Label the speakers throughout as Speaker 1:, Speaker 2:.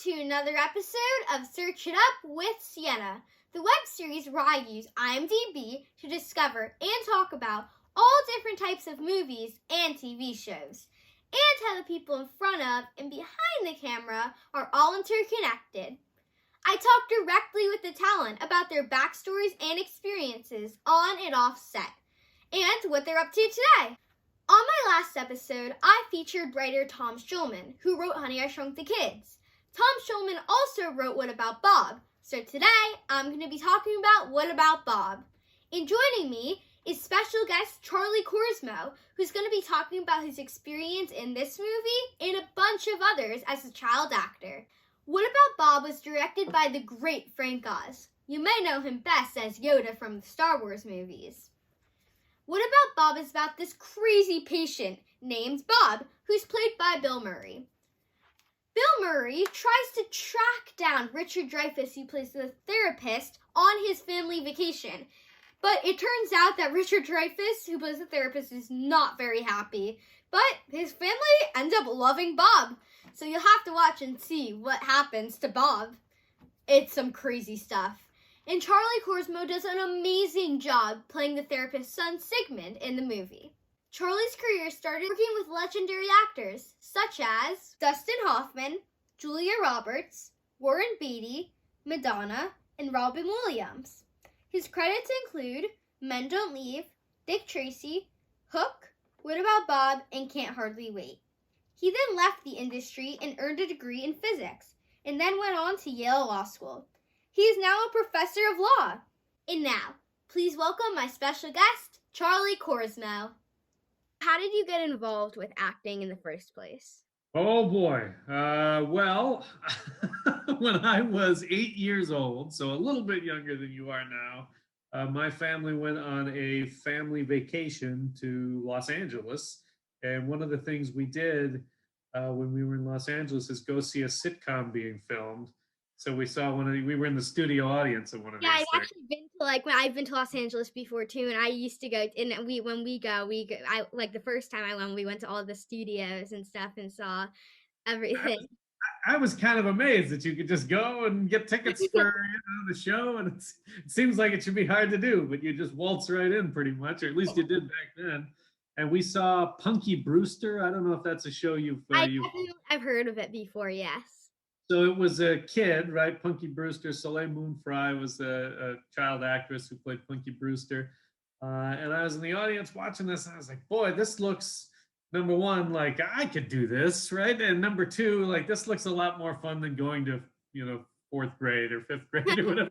Speaker 1: to another episode of Search It Up with Sienna, the web series where I use IMDb to discover and talk about all different types of movies and TV shows, and how the people in front of and behind the camera are all interconnected. I talk directly with the talent about their backstories and experiences on and off set, and what they're up to today. On my last episode, I featured writer Tom Schulman, who wrote Honey, I Shrunk the Kids. Tom Schulman also wrote What About Bob? So today, I'm going to be talking about What About Bob? And joining me is special guest Charlie Korsmo, who's going to be talking about his experience in this movie and a bunch of others as a child actor. What About Bob was directed by the great Frank Oz. You may know him best as Yoda from the Star Wars movies. What About Bob is about this crazy patient named Bob, who's played by Bill Murray. Bill Murray tries to track down Richard Dreyfuss, who plays the therapist, on his family vacation. But it turns out that Richard Dreyfuss, who plays the therapist, is not very happy. But his family ends up loving Bob. So you'll have to watch and see what happens to Bob. It's some crazy stuff. And Charlie Korsmo does an amazing job playing the therapist's son, Sigmund, in the movie. Charlie's career started working with legendary actors such as Dustin Hoffman, Julia Roberts, Warren Beatty, Madonna, and Robin Williams. His credits include Men Don't Leave, Dick Tracy, Hook, What About Bob, and Can't Hardly Wait. He then left the industry and earned a degree in physics, and then went on to Yale Law School. He is now a professor of law. And now, please welcome my special guest, Charlie Korsmo. How did you get involved with acting in the first place?
Speaker 2: Oh boy. Well, when I was 8 years old, so a little bit younger than you are now, my family went on a family vacation to Los Angeles. And one of the things we did when we were in Los Angeles is go see a sitcom being filmed. So we saw we were in the studio audience of one of these things.
Speaker 1: I've actually been to I've been to Los Angeles before too, and I used to go. And when we go, the first time I went, we went to all the studios and stuff and saw everything.
Speaker 2: I was kind of amazed that you could just go and get tickets for the show, and it seems like it should be hard to do, but you just waltz right in pretty much, or at least you did back then. And we saw Punky Brewster. I don't know if that's a show
Speaker 1: I've heard of it before. Yes.
Speaker 2: So it was a kid, right? Punky Brewster. Soleil Moon Frye was a child actress who played Punky Brewster. And I was in the audience watching this, and I was like, boy, this looks, number one, like I could do this, right? And number two, like this looks a lot more fun than going to, fourth grade or fifth grade or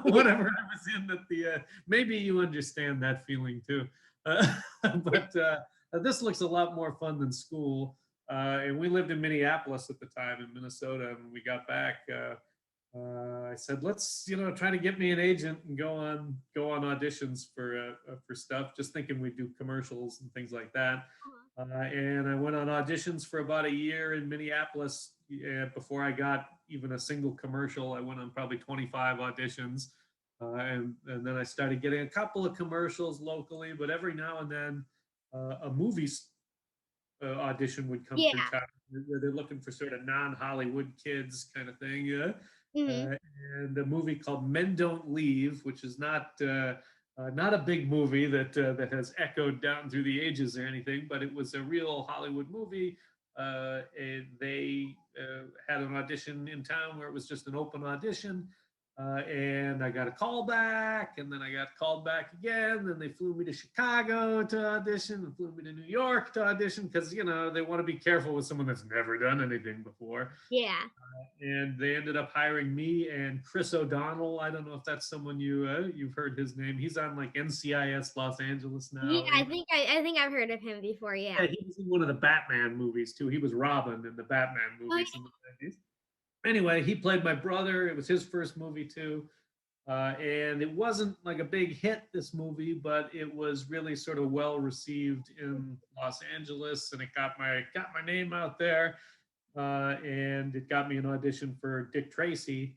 Speaker 2: whatever I was in at the, maybe you understand that feeling too. But this looks a lot more fun than school. And we lived in Minneapolis at the time, in Minnesota. And when we got back, I said, let's, try to get me an agent and go on auditions for stuff, just thinking we'd do commercials and things like that. And I went on auditions for about a year in Minneapolis. Before I got even a single commercial, I went on probably 25 auditions. And then I started getting a couple of commercials locally, but every now and then a movie audition would come through town where they're looking for sort of non-Hollywood kids kind of thing. And a movie called Men Don't Leave, which is not a big movie that has echoed down through the ages or anything, but it was a real Hollywood movie. And they had an audition in town where it was just an open audition. And I got a call back, and then I got called back again. Then they flew me to Chicago to audition, and flew me to New York to audition because, they want to be careful with someone that's never done anything before.
Speaker 1: Yeah.
Speaker 2: And they ended up hiring me and Chris O'Donnell. I don't know if that's someone you've heard his name. He's on like NCIS Los Angeles now.
Speaker 1: Yeah, I think I've heard of him before. Yeah.
Speaker 2: He was in one of the Batman movies too. He was Robin in the Batman movies in the 90s. Anyway, he played my brother. It was his first movie too. And it wasn't like a big hit, this movie, but it was really sort of well received in Los Angeles, and it got my name out there. And it got me an audition for Dick Tracy.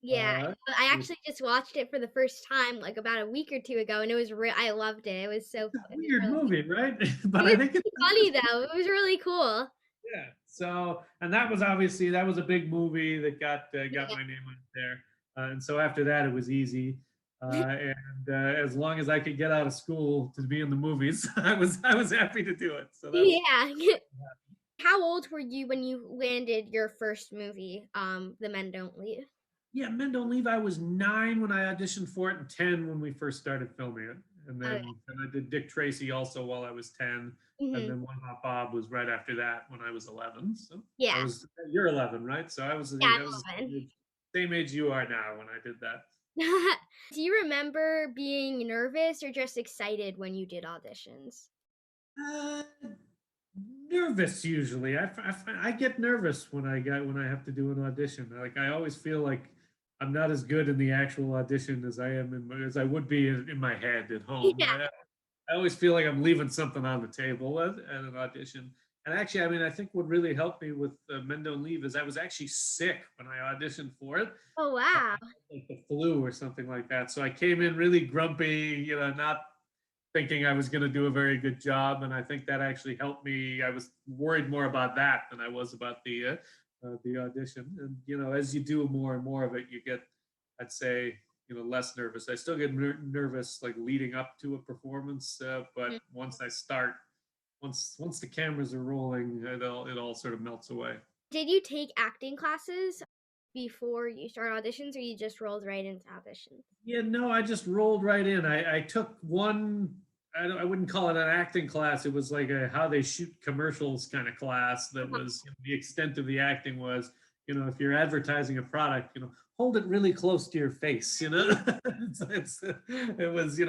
Speaker 1: Yeah, I actually just watched it for the first time like about a week or two ago, and it was I loved it. It was so
Speaker 2: weird movie, right?
Speaker 1: But I think it's funny though. It was really cool.
Speaker 2: Yeah, So, and that was obviously that was a big movie that got my name out there. And so after that, it was easy. And as long as I could get out of school to be in the movies, I was happy to do it. So that was
Speaker 1: Yeah. How old were you when you landed your first movie, The Men Don't Leave?
Speaker 2: yeah. Men Don't Leave. I was 9 when I auditioned for it, and 10 when we first started filming it.
Speaker 1: Okay.
Speaker 2: And I did Dick Tracy also while I was 10. And
Speaker 1: Hmm.
Speaker 2: then One Hot Bob was right after that when I was 11. So I
Speaker 1: Yeah.
Speaker 2: was you're 11, right? So
Speaker 1: Yeah,
Speaker 2: I was
Speaker 1: I'm 11.
Speaker 2: the same age you are now when I did that.
Speaker 1: Do you remember being nervous or just excited when you did auditions?
Speaker 2: Uh, Nervous usually. I get nervous when I have to do an audition. Like I always feel like I'm not as good in the actual audition as I am as I would be in my head at home.
Speaker 1: Yeah.
Speaker 2: I always feel like I'm leaving something on the table at an audition. And actually, I mean, I think what really helped me with Men Don't Leave is I was actually sick when I auditioned for it,
Speaker 1: Oh, wow.
Speaker 2: like the flu or something like that. So I came in really grumpy, not thinking I was going to do a very good job, and I think that actually helped me. I was worried more about that than I was about the audition. And as you do more and more of it, you get, I'd say, less nervous. I still get nervous like leading up to a performance, but
Speaker 1: Mhm.
Speaker 2: once the cameras are rolling, it all sort of melts away.
Speaker 1: Did you take acting classes before you started auditions, or you just rolled right into auditions?
Speaker 2: Yeah, no, I just rolled right in. I took one. I wouldn't call it an acting class. It was like a how they shoot commercials kind of class. That was the extent of the acting was. If you're advertising a product, hold it really close to your face. It was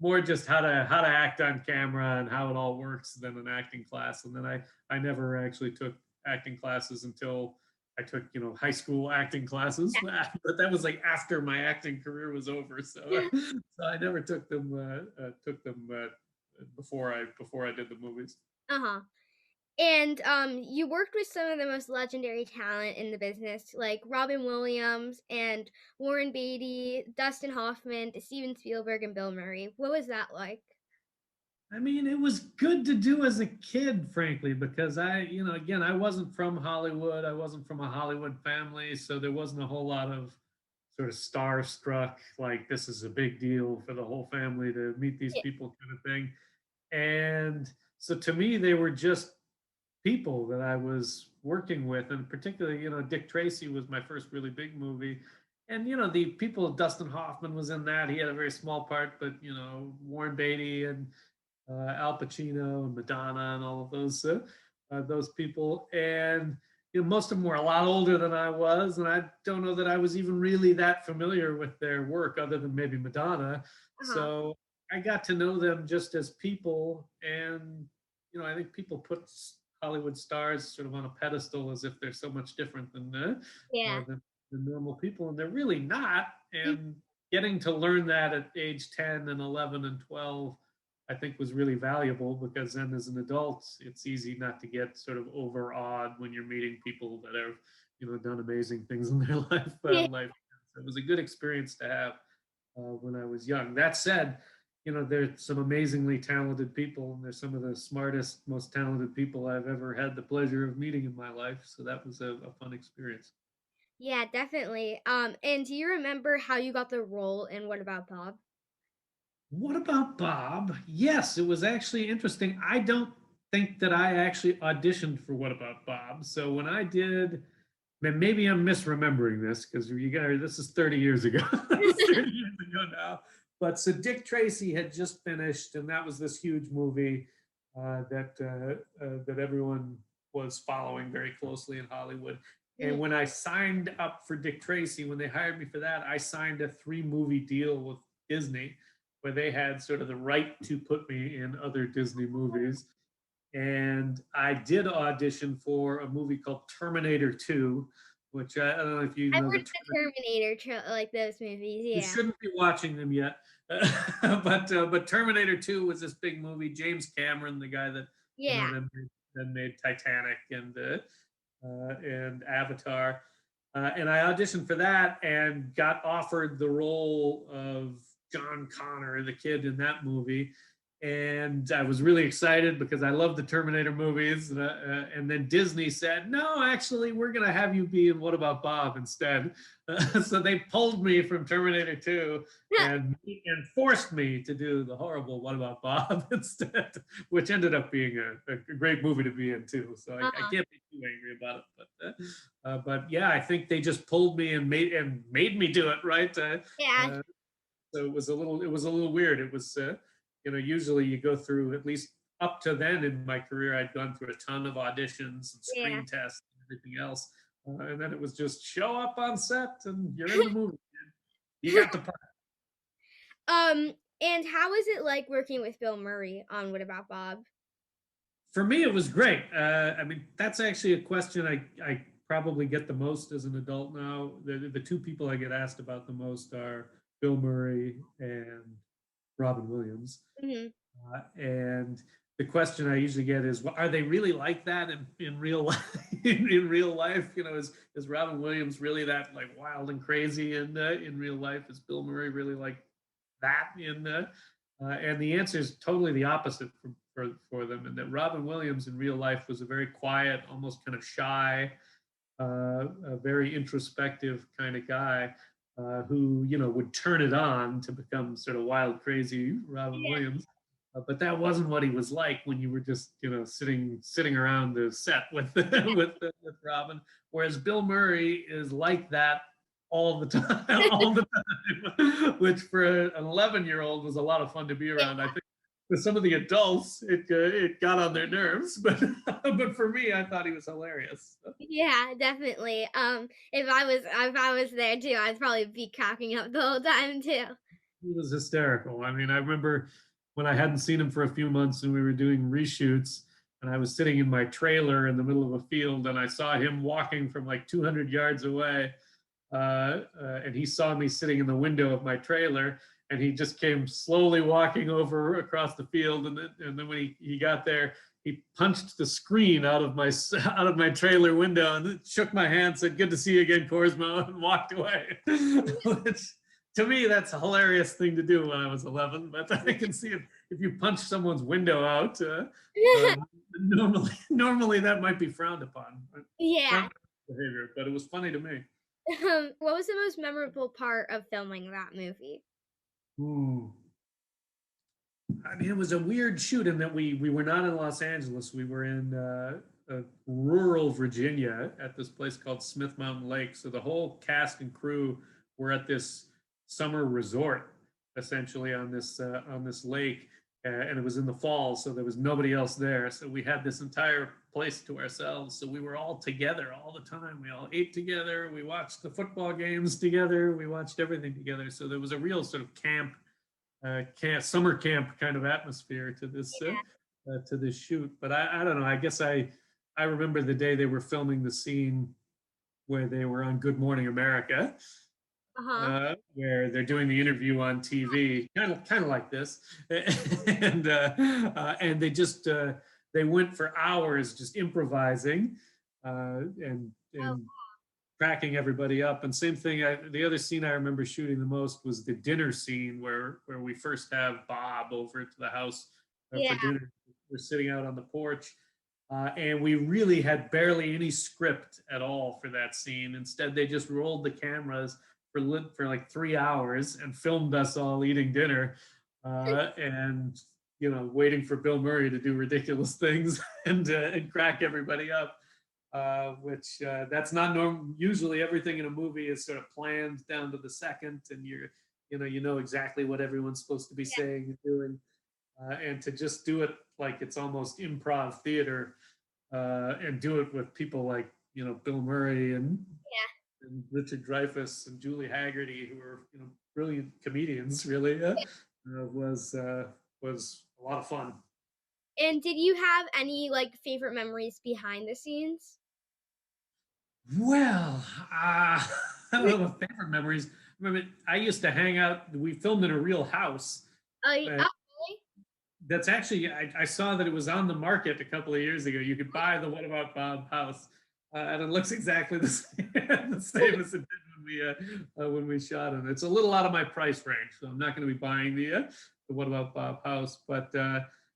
Speaker 2: more just how to act on camera and how it all works than an acting class. And then I never actually took acting classes until I took, high school acting classes, but that was like after my acting career was over. So,
Speaker 1: Yeah.
Speaker 2: so I never took them before I did the movies.
Speaker 1: Uh-huh. And you worked with some of the most legendary talent in the business, like Robin Williams and Warren Beatty, Dustin Hoffman, Steven Spielberg, and Bill Murray. What was that like?
Speaker 2: I mean, it was good to do as a kid, frankly, because again, I wasn't from Hollywood. I wasn't from a Hollywood family, so there wasn't a whole lot of sort of starstruck, like this is a big deal for the whole family to meet these
Speaker 1: Yeah.
Speaker 2: people kind of thing. And so to me, they were just people that I was working with, and particularly, Dick Tracy was my first really big movie. And the people, Dustin Hoffman was in that. He had a very small part, but Warren Beatty and Al Pacino and Madonna and all of those people. And most of them were a lot older than I was, and I don't know that I was even really that familiar with their work, other than maybe Madonna.
Speaker 1: Uh-huh.
Speaker 2: So I got to know them just as people, and I think people put Hollywood stars sort of on a pedestal as if they're so much different
Speaker 1: Yeah.
Speaker 2: than normal people, and they're really not.
Speaker 1: Mm.
Speaker 2: And getting to learn that at age 10 and 11 and 12, I think was really valuable, because then as an adult, it's easy not to get sort of overawed when you're meeting people that have, done amazing things in their
Speaker 1: Yeah.
Speaker 2: life. So it was a good experience to have when I was young. That said, there's some amazingly talented people, and there's some of the smartest, most talented people I've ever had the pleasure of meeting in my life. So that was a fun experience.
Speaker 1: Yeah, definitely. And do you remember how you got the role in What About Bob?
Speaker 2: What about Bob? Yes, it was actually interesting. I don't think that I actually auditioned for What About Bob. So when I did, maybe I'm misremembering this, because this is 30 years ago. It's 30 years ago now. But so Dick Tracy had just finished, and that was this huge movie that everyone was following very closely in Hollywood. And
Speaker 1: Mhm.
Speaker 2: when I signed up for Dick Tracy, when they hired me for that, I signed a 3-movie deal with Disney, where they had sort of the right to put me in other Disney movies. And I did audition for a movie called Terminator 2, which I don't know if you
Speaker 1: I've
Speaker 2: know
Speaker 1: heard
Speaker 2: the
Speaker 1: of the Terminator, like those movies.
Speaker 2: you
Speaker 1: Yeah.
Speaker 2: shouldn't be watching them yet. But Terminator 2 was this big movie. James Cameron, the guy that
Speaker 1: Yeah.
Speaker 2: then made Titanic and Avatar. And I auditioned for that and got offered the role of John Connor, the kid in that movie. and I was really excited because I love the Terminator movies. And then Disney said, "No, actually, we're going to have you be in What About Bob instead." So they pulled me from Terminator 2 and forced me to do the horrible What About Bob instead, which ended up being a great movie to be in too. So I
Speaker 1: Uh-huh.
Speaker 2: can't be too angry about it. But yeah, I think they just pulled me and made me do it, right?
Speaker 1: Yeah,
Speaker 2: So it was a little weird. It was usually you go through, at least up to then in my career, I'd gone through a ton of auditions and
Speaker 1: yeah.
Speaker 2: screen tests and everything else, and then it was just show up on set and you're in the movie. You got the part.
Speaker 1: Um, and how is it like working with Bill Murray on What About Bob?
Speaker 2: For me, it was great. I mean, that's actually a question I probably get the most as an adult now. The two people I get asked about the most are Bill Murray and Robin Williams.
Speaker 1: Mhm.
Speaker 2: And the question I usually get is, well, are they really like that in real life? In real life, is Robin Williams really that like wild and crazy in real life? Is Bill Murray really like that and the answer is totally the opposite for them. And that Robin Williams in real life was a very quiet, almost kind of shy, a very introspective kind of guy who would turn it on to become sort of wild, crazy Robin
Speaker 1: Yeah.
Speaker 2: Williams. But that wasn't what he was like when you were just sitting around the set with with Robin. Whereas Bill Murray is like that all the time, all the time, which for an 11-year-old was a lot of fun to be around. I think for some of the adults, it got on their nerves, but but for me, I thought he was hilarious.
Speaker 1: Yeah, definitely. If I was there too, I'd probably be cracking up the whole time too.
Speaker 2: He was hysterical. I mean, I remember when I hadn't seen him for a few months and we were doing reshoots, and I was sitting in my trailer in the middle of a field, and I saw him walking from like 200 yards away, and he saw me sitting in the window of my trailer, and he just came slowly walking over across the field, and then when he got there, he punched the screen out of my trailer window and shook my hand, said, "Good to see you again, Korsmo," and walked away. Which to me, that's a hilarious thing to do when I was 11. But I can see if you punch someone's window out, uh, normally that might be frowned upon.
Speaker 1: Yeah.
Speaker 2: Frowned behavior, but it was funny to me.
Speaker 1: What was the most memorable part of filming that movie?
Speaker 2: Ooh. I mean, it was a weird shoot in that we were not in Los Angeles. We were in rural Virginia at this place called Smith Mountain Lake. So the whole cast and crew were at this summer resort, essentially on this lake, and it was in the fall, so there was nobody else there. So we had this entire place to ourselves. So we were all together all the time. We all ate together. We watched the football games together. We watched everything together. So there was a real sort of summer camp kind of atmosphere to this shoot. But I don't know. I guess I remember the day they were filming the scene where they were on Good Morning America,
Speaker 1: Uh-huh.
Speaker 2: where they're doing the interview on TV, kind of like this, and they went for hours just improvising,
Speaker 1: Oh,
Speaker 2: and cracking everybody up. And same thing, the other scene I remember shooting the most was the dinner scene where we first have Bob over to the house
Speaker 1: yeah.
Speaker 2: for dinner. We're sitting out on the porch, and we really had barely any script at all for that scene. Instead, they just rolled the cameras for like 3 hours and filmed us all eating dinner, and waiting for Bill Murray to do ridiculous things and crack everybody up, which that's not normal. Usually, everything in a movie is sort of planned down to the second, and you know exactly what everyone's supposed to be saying and doing, and to just do it like it's almost improv theater, and do it with people like Bill Murray and Richard Dreyfuss and Julie Haggerty, who are brilliant comedians, really, was a lot of fun.
Speaker 1: And did you have any like favorite memories behind the scenes?
Speaker 2: Well, I don't know what favorite memories. Remember, I used to hang out. We filmed in a real house. Uh,
Speaker 1: Oh,
Speaker 2: that's actually, I saw that it was on the market a couple of years ago. You could buy the What About Bob house, and it looks exactly the same, the same as it did when we shot it. It's a little out of my price range, so I'm not going to be buying the What About Bob house. But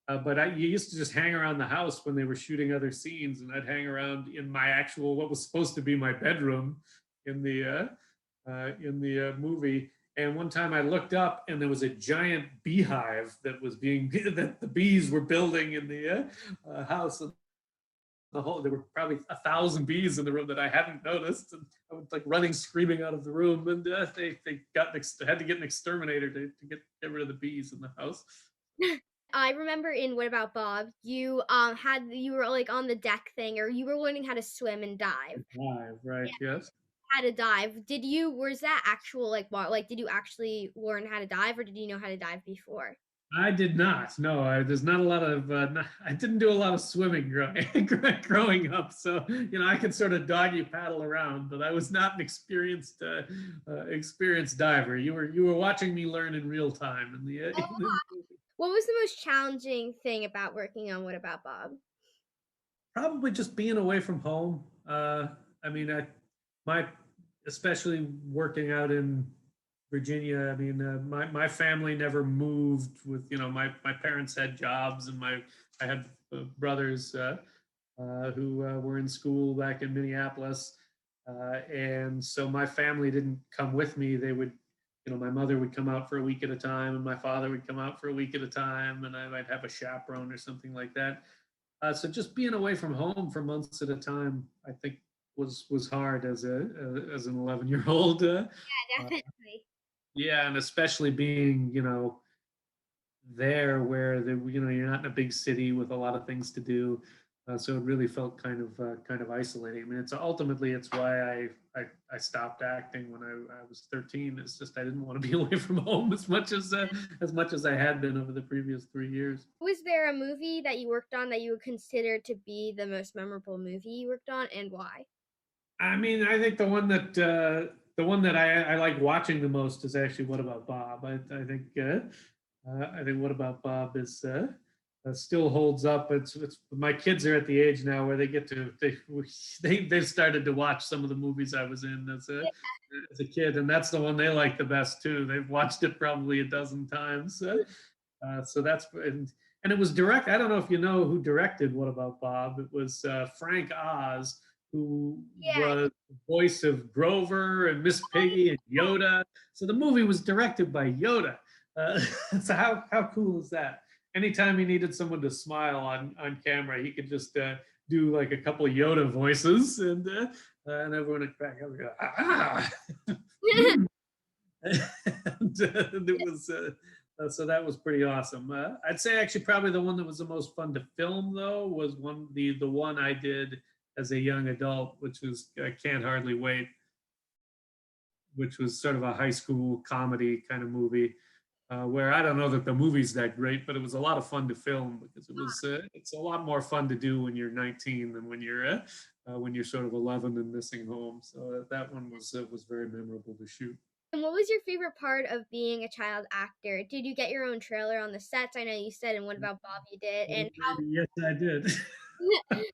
Speaker 2: you used to just hang around the house when they were shooting other scenes, and I'd hang around in my actual what was supposed to be my bedroom in the movie. And one time I looked up and there was a giant beehive that was being that the bees were building in the house. And there were probably 1,000 bees in the room that I hadn't noticed, and I was like running, screaming out of the room. And they had to get an exterminator to get rid of the bees in the house.
Speaker 1: I remember in What About Bob, you were like on the deck thing, or you were learning how to swim and dive.
Speaker 2: Live, right? Yes.
Speaker 1: How to dive. Was that actual like did you actually learn how to dive, or did you know how to dive before?
Speaker 2: I did not. No, there's not a lot of. I didn't do a lot of swimming growing up, so I could sort of doggy paddle around, but I was not an experienced diver. You were watching me learn in real time in the.
Speaker 1: What was the most challenging thing about working on What About Bob?
Speaker 2: Probably just being away from home. I mean, my especially working out in Virginia. I mean, my family never moved. With my parents had jobs, and I had brothers who were in school back in Minneapolis, and so my family didn't come with me. They would. My mother would come out for a week at a time, and my father would come out for a week at a time, and I might have a chaperone or something like that. So just being away from home for months at a time, I think was hard as an 11-year-old.
Speaker 1: Yeah, definitely.
Speaker 2: Yeah, and especially being there where you're not in a big city with a lot of things to do, so it really felt kind of isolating. I mean, it's why I stopped acting when I was 13. It's just I didn't want to be away from home as I had been over the previous 3 years.
Speaker 1: Was there a movie that you worked on that you would consider to be the most memorable movie you worked on, and why?
Speaker 2: I mean, I think the one that I like watching the most is actually What About Bob. I think What About Bob is still holds up. It's my kids are at the age now where they get to they've started to watch some of the movies I was in as a kid, and that's the one they like the best too. They've watched it probably a dozen times. So and it was direct. I don't know if you know who directed What About Bob. It was Frank Oz, who
Speaker 1: Yeah.
Speaker 2: was the voice of Grover and Miss Piggy and Yoda. So the movie was directed by Yoda. So how cool is that? Anytime he needed someone to smile on camera, he could just do like a couple of Yoda voices, and everyone would crack up and go, ah. And it was so that was pretty awesome. I'd say actually probably the one that was the most fun to film though was the one I did as a young adult, which was Can't Hardly Wait, which was sort of a high school comedy kind of movie. Where I don't know that the movie's that great, but it was a lot of fun to film because it's a lot more fun to do when you're 19 than when you're sort of 11 and missing home. So that one was very memorable to shoot.
Speaker 1: And what was your favorite part of being a child actor? Did you get your own trailer on the sets? I know you said, and What About Bob you did, and
Speaker 2: Yes, I did.
Speaker 1: how and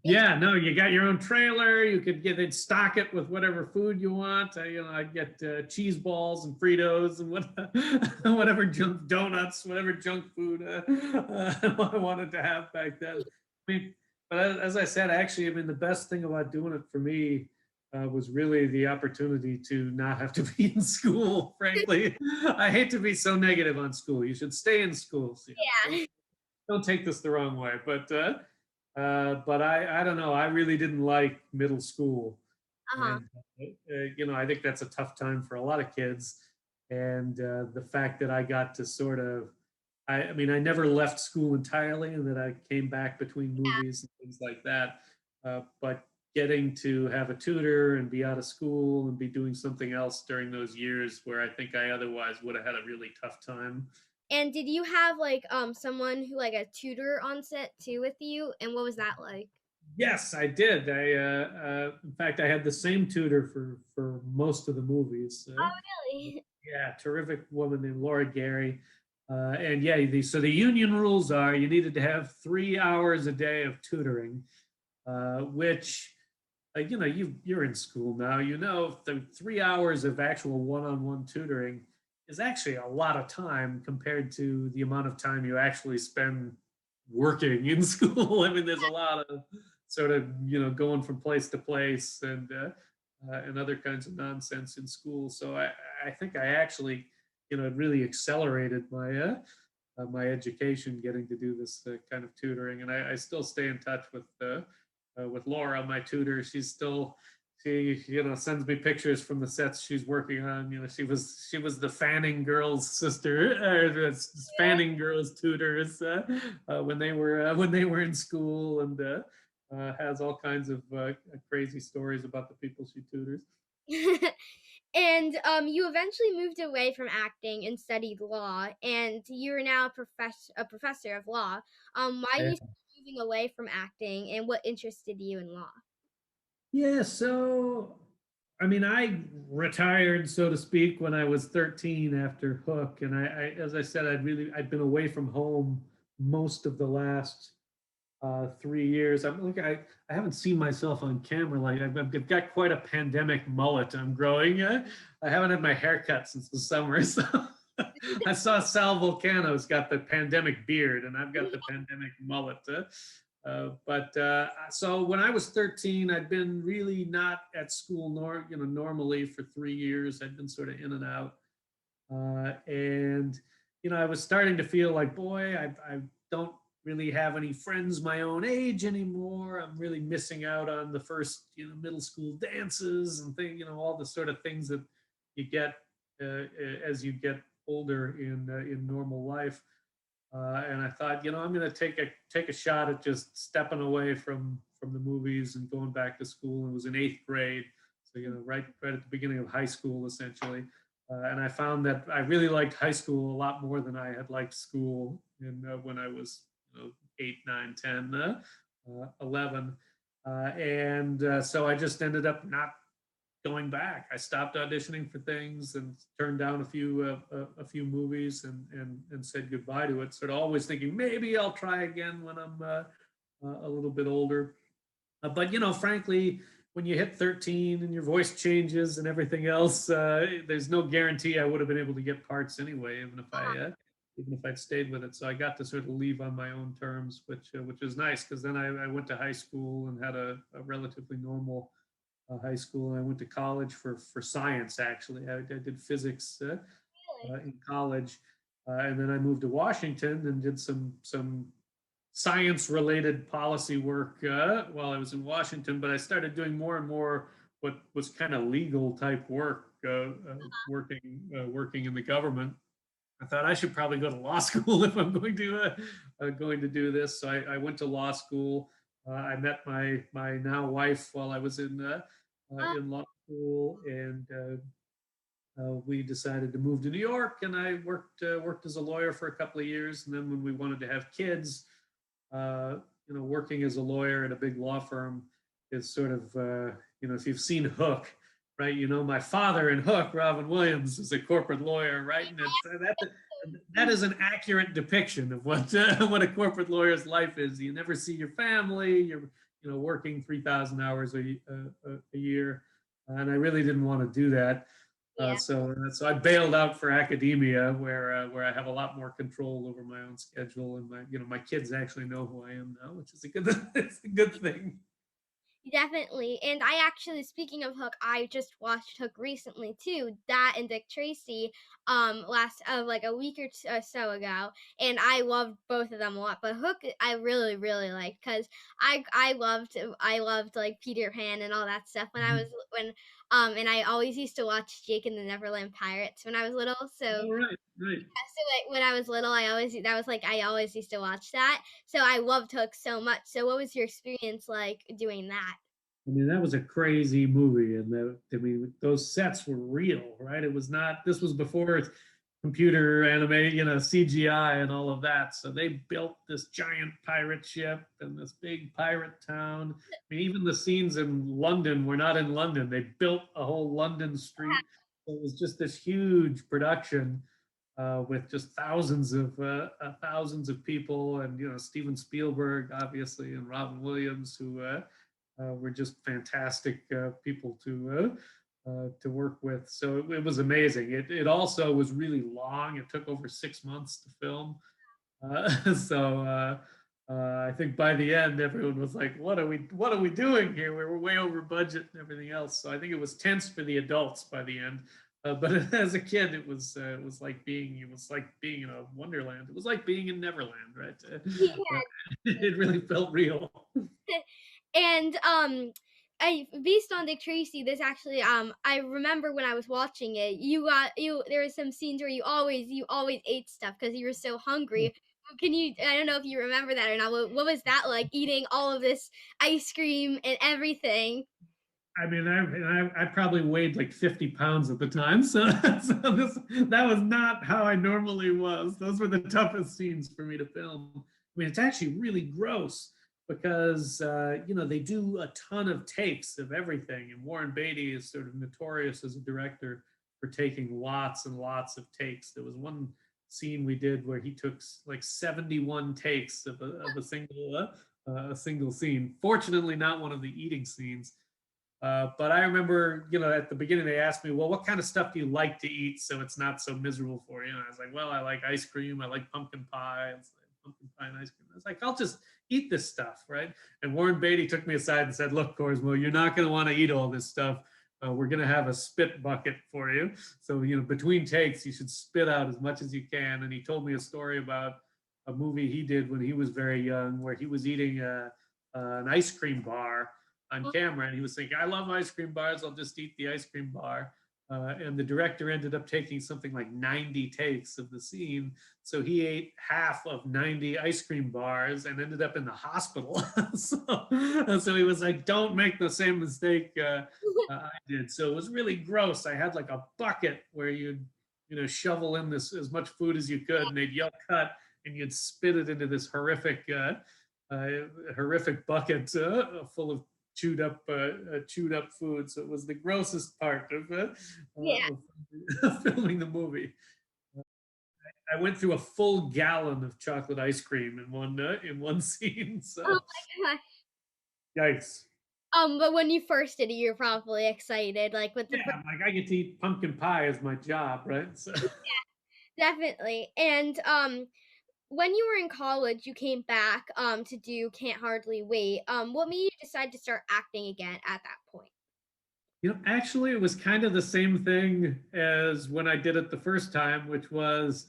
Speaker 2: Yeah, no, you got your own trailer. You could they'd stock it with whatever food you want. I'd get cheese balls and Fritos and whatever junk donuts, whatever junk food I wanted to have back then. I mean, but as I said, actually, I mean, the best thing about doing it for me was really the opportunity to not have to be in school. Frankly, I hate to be so negative on school. You should stay in school. So,
Speaker 1: yeah.
Speaker 2: don't take this the wrong way, but I don't know. I really didn't like middle school,
Speaker 1: Uh-huh.
Speaker 2: and I think that's a tough time for a lot of kids. And the fact that I got to sort of, I mean, I never left school entirely, and that I came back between movies and things like that. But getting to have a tutor and be out of school and be doing something else during those years where I think I otherwise would have had a really tough time.
Speaker 1: And did you have someone who like a tutor on set too with you? And what was that like?
Speaker 2: Yes, I did. In fact, I had the same tutor for most of the movies.
Speaker 1: Oh, really?
Speaker 2: Yeah, terrific woman named Laura Gary. And yeah, so the union rules are you needed to have 3 hours a day of tutoring, which like, you're in school now, the 3 hours of actual one-on-one tutoring is actually a lot of time compared to the amount of time you actually spend working in school. I mean, there's a lot of sort of, going from place to place and other kinds of nonsense in school. So I think I actually, it really accelerated my education, getting to do this kind of tutoring. And I still stay in touch with Laura, my tutor. She sends me pictures from the sets she's working on. She was the Fanning girls' sister, or the Fanning girls' tutors when they were in school, and has all kinds of crazy stories about the people she tutors.
Speaker 1: And you eventually moved away from acting and studied law, and you're now a professor of law. Why are
Speaker 2: Yeah.
Speaker 1: you moving away from acting, and what interested you in law?
Speaker 2: Yeah, so I mean, I retired, so to speak, when I was 13 after Hook, and as I said, I'd been away from home most of the last 3 years. I haven't seen myself on camera. Like I've got quite a pandemic mullet I'm growing. I haven't had my hair cut since the summer, so I saw Sal Volcano's got the pandemic beard, and I've got the pandemic mullet. But so when I was 13, I'd been really not at school normally for 3 years. I'd been sort of in and out, and I was starting to feel like, boy, I don't really have any friends my own age anymore. I'm really missing out on the first middle school dances and all the sort of things that you get as you get older in normal life. And I thought, I'm going to take a shot at just stepping away from the movies and going back to school. And it was in eighth grade, so right at the beginning of high school, essentially. And I found that I really liked high school a lot more than I had liked school when I was 8, 9, 10, 11. And so I just ended up not going back. I stopped auditioning for things and turned down a few movies and said goodbye to it. Sort of always thinking maybe I'll try again when I'm a little bit older. But frankly, when you hit 13 and your voice changes and everything else, there's no guarantee I would have been able to get parts anyway, even if I'd stayed with it. So I got to sort of leave on my own terms, which is nice, because then I went to high school and had a relatively normal high school. And I went to college for science. Actually, I did physics in college, and then I moved to Washington and did some science related policy work while I was in Washington. But I started doing more and more what was kind of legal type work, working in the government. I thought I should probably go to law school if I'm going to do this. So I went to law school. I met my now wife while I was in law school, and we decided to move to New York. And I worked as a lawyer for a couple of years. And then when we wanted to have kids, uh, working as a lawyer at a big law firm is sort of, if you've seen Hook, right? My father in Hook, Robin Williams, is a corporate lawyer, right? And that is an accurate depiction of what what a corporate lawyer's life is. You never see your family. You're working 3,000 hours a year, and I really didn't want to do that.
Speaker 1: Yeah.
Speaker 2: So I bailed out for academia, where I have a lot more control over my own schedule, and my kids actually know who I am now, which is a good it's a good thing.
Speaker 1: Definitely. And I actually, speaking of Hook, I just watched Hook recently too. That and Dick Tracy, last like a week or so ago, and I loved both of them a lot. But Hook, I really, really liked, because I loved like Peter Pan and all that stuff when I
Speaker 2: Mhm.
Speaker 1: was when and I always used to watch Jake and the Neverland Pirates when I was little. So
Speaker 2: All right, right.
Speaker 1: like when I was little, I always used to watch that. So I loved Hook so much. So what was your experience like doing that?
Speaker 2: I mean, that was a crazy movie, and I mean, those sets were real, right? It was not. This was before computer animation, CGI and all of that. So they built this giant pirate ship and this big pirate town. I mean, even the scenes in London were not in London. They built a whole London street. So it was just this huge production with just thousands of people, and Steven Spielberg, obviously, and Robin Williams, who were just fantastic people to work with. So it was amazing. It also was really long. It took over 6 months to film. I think by the end, everyone was like, what are we doing here? We were way over budget and everything else. So I think it was tense for the adults by the end. But as a kid, it was like being in a wonderland. It was like being in Neverland, right? Uh, it really felt real.
Speaker 1: And I based on Dick Tracy, this actually I remember when I was watching it, you there were some scenes where you always ate stuff because you were so hungry. Can you I don't know if you remember that or not. What was that like eating all of this ice cream and everything?
Speaker 2: I mean, I probably weighed like 50 pounds at the time, so, that was not how I normally was. Those were the toughest scenes for me to film. I mean, it's actually really gross because they do a ton of takes of everything, and Warren Beatty is sort of notorious as a director for taking lots and lots of takes. There was one scene we did where he took like 71 takes of a single scene. Fortunately, not one of the eating scenes. But I remember, at the beginning they asked me, well, what kind of stuff do you like to eat so it's not so miserable for you? And I was like, well, I like ice cream. I like pumpkin pie. It's like pumpkin pie and ice cream. I was like, I'll just eat this stuff, right? And Warren Beatty took me aside and said, look, Korsmo, you're not going to want to eat all this stuff. We're going to have a spit bucket for you. So, between takes, you should spit out as much as you can. And he told me a story about a movie he did when he was very young, where he was eating an ice cream bar on camera, and he was thinking, I love ice cream bars, I'll just eat the ice cream bar. And the director ended up taking something like 90 takes of the scene. So he ate half of 90 ice cream bars and ended up in the hospital. So he was like, don't make the same mistake I did. So it was really gross. I had like a bucket where you'd, shovel in this as much food as you could, and they'd yell cut, and you'd spit it into this uh, horrific bucket full of chewed up food. So it was the grossest part
Speaker 1: Yeah.
Speaker 2: of filming the movie. I went through a full gallon of chocolate ice cream in one scene.
Speaker 1: Oh
Speaker 2: So
Speaker 1: my gosh.
Speaker 2: yikes!
Speaker 1: But when you first did it, you were probably excited, like with the
Speaker 2: Yeah,
Speaker 1: first.
Speaker 2: I'm like I get to eat pumpkin pie as my job, right? So
Speaker 1: Definitely. And when you were in college, you came back to do Can't Hardly Wait. What made you decide to start acting again at that point?
Speaker 2: actually, it was kind of the same thing as when I did it the first time, which was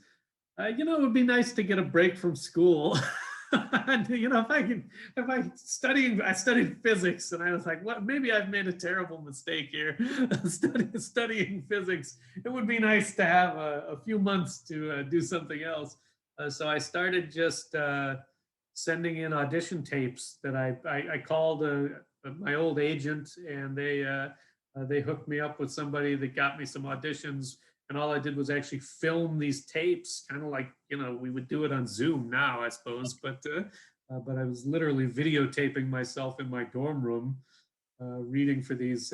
Speaker 2: it would be nice to get a break from school. And, I studied physics, and I was like, what? Maybe I've made a terrible mistake here, studying physics. It would be nice to have a few months to do something else. So I started just sending in audition tapes that I called my old agent, and they hooked me up with somebody that got me some auditions, and all I did was actually film these tapes, kind of like we would do it on Zoom now, I suppose. But I was literally videotaping myself in my dorm room, reading for these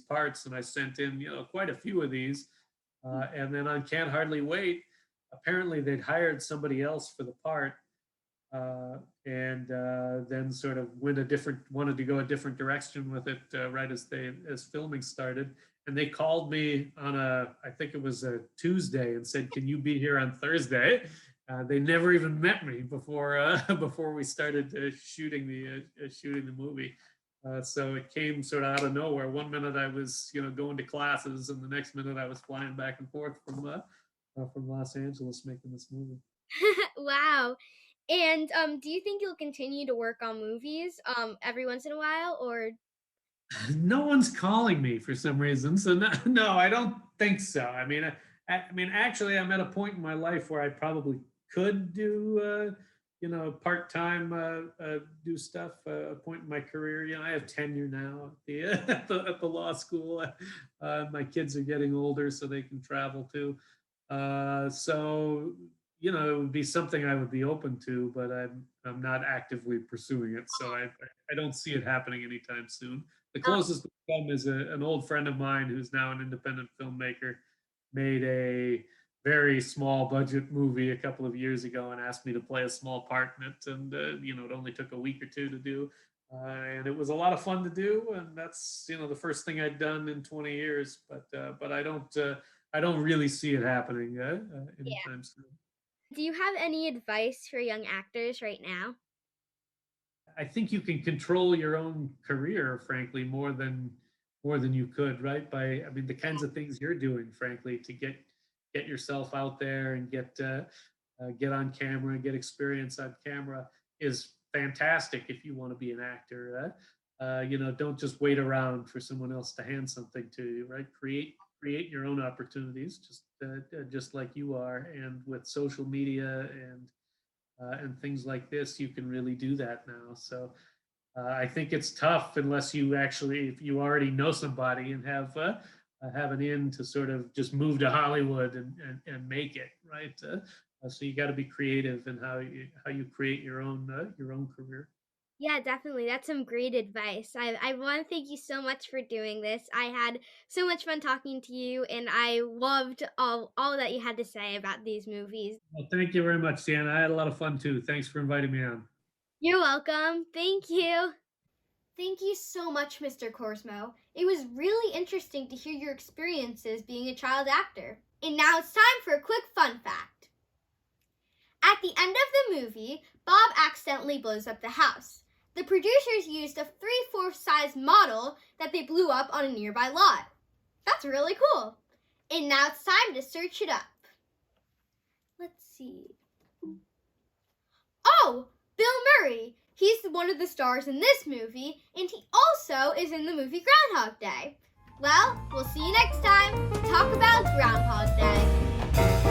Speaker 2: parts, and I sent in quite a few of these, and then on Can't Hardly Wait, apparently they'd hired somebody else for the part, and then sort of wanted to go a different direction with it right as filming started. And they called me on I think it was a Tuesday, and said, "Can you be here on Thursday?" They never even met me before before we started shooting the movie. So it came sort of out of nowhere. One minute I was going to classes, and the next minute I was flying back and forth from Los Angeles making this movie.
Speaker 1: Wow. And do you think you'll continue to work on movies every once in a while, or
Speaker 2: No one's calling me for some reason. So no, no, I don't think so. I mean, actually, I'm at a point in my life where I probably could do, part-time, do stuff. A point in my career. I have tenure now at the at the law school. My kids are getting older, so they can travel too. So it would be something I would be open to, but I'm not actively pursuing it. So I don't see it happening anytime soon. The closest to come is an old friend of mine who's now an independent filmmaker, made a very small budget movie a couple of years ago and asked me to play a small part in it. And it only took a week or two to do. And it was a lot of fun to do. And that's the first thing I'd done in 20 years. But I don't really see it happening
Speaker 1: Yeah.
Speaker 2: anytime soon.
Speaker 1: Do you have any advice for young actors right now?
Speaker 2: I think you can control your own career, frankly, more than you could, right? By I mean, the kinds of things you're doing, frankly, to get yourself out there and get on camera, get experience on camera is fantastic if you want to be an actor. Don't just wait around for someone else to hand something to you, right? Create your own opportunities, just like you are, and with social media and things like this, you can really do that now. So I think it's tough unless you actually, if you already know somebody and have an in to sort of just move to Hollywood and make it, right? So you got to be creative in how you create your own career.
Speaker 1: Yeah, definitely. That's some great advice. I want to thank you so much for doing this. I had so much fun talking to you, and I loved all that you had to say about these movies.
Speaker 2: Well, thank you very much, Sienna. I had a lot of fun too. Thanks for inviting me on.
Speaker 1: You're welcome. Thank you. Thank you so much, Mr. Korsmo. It was really interesting to hear your experiences being a child actor. And now it's time for a quick fun fact. At the end of the movie, Bob accidentally blows up the house. The producers used a 3/4 size model that they blew up on a nearby lot. That's really cool. And now it's time to search it up. Let's see. Oh, Bill Murray. He's one of the stars in this movie, and he also is in the movie Groundhog Day. Well, we'll see you next time to talk about Groundhog Day.